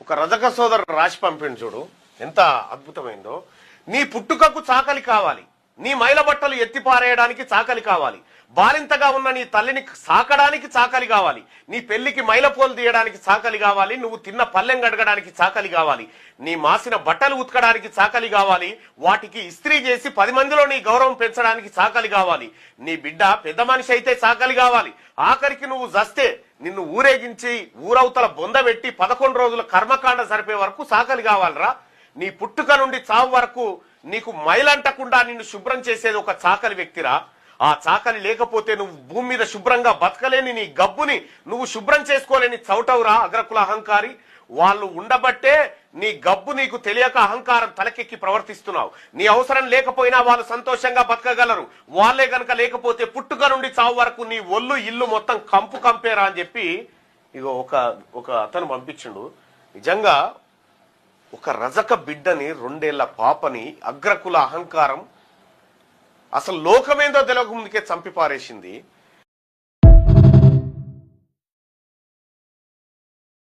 ఒక రజక సోదరుడు రాసి పంపిండు చూడు, ఎంత అద్భుతమైందో. నీ పుట్టుకకు చాకలి కావాలి, నీ మైల బట్టలు ఎత్తిపారేయడానికి చాకలి కావాలి, బాలింతగా ఉన్న నీ తల్లిని సాకడానికి చాకలి కావాలి, నీ పెళ్లికి మైలపోలు తీయడానికి చాకలి కావాలి, నువ్వు తిన్న పల్లెం గడగడానికి చాకలి కావాలి, నీ మాసిన బట్టలు ఉతకడానికి చాకలి కావాలి, వాటికి ఇస్త్రీ చేసి 10 మందిలో నీ గౌరవం పెంచడానికి చాకలి కావాలి, నీ బిడ్డ పెద్ద మనిషి అయితే చాకలి కావాలి, ఆఖరికి నువ్వు జస్తే నిన్ను ఊరేగించి ఊరవతల బొందబెట్టి 11 రోజుల కర్మకాండ సరిపోయే వరకు చాకలి కావాలరా. నీ పుట్టుక నుండి చావు వరకు నీకు మైలంటకుండా నిన్ను శుభ్రం చేసేది ఒక చాకలి వ్యక్తిరా. ఆ చాకలి లేకపోతే నువ్వు భూమి మీద శుభ్రంగా బతకలేని నీ గబ్బుని నువ్వు శుభ్రం చేసుకోలేని చౌటవురా అగ్రకుల అహంకారి. వాళ్ళు ఉండబట్టే నీ గబ్బు నీకు తెలియక అహంకారం తలకెక్కి ప్రవర్తిస్తున్నావు. నీ అవసరం లేకపోయినా వాళ్ళు సంతోషంగా బతకగలరు. వాళ్ళే గనక లేకపోతే పుట్టుక నుండి చావు వరకు నీ ఒళ్ళు ఇల్లు మొత్తం కంపేరా అని చెప్పి ఇగో ఒక అతను పంపించిండు. నిజంగా ఒక రజక బిడ్డని 2 ఏళ్ల పాపని అగ్రకుల అహంకారం అసలు లోకమేందో తెలియక ముందుకే చంపి పారేసింది.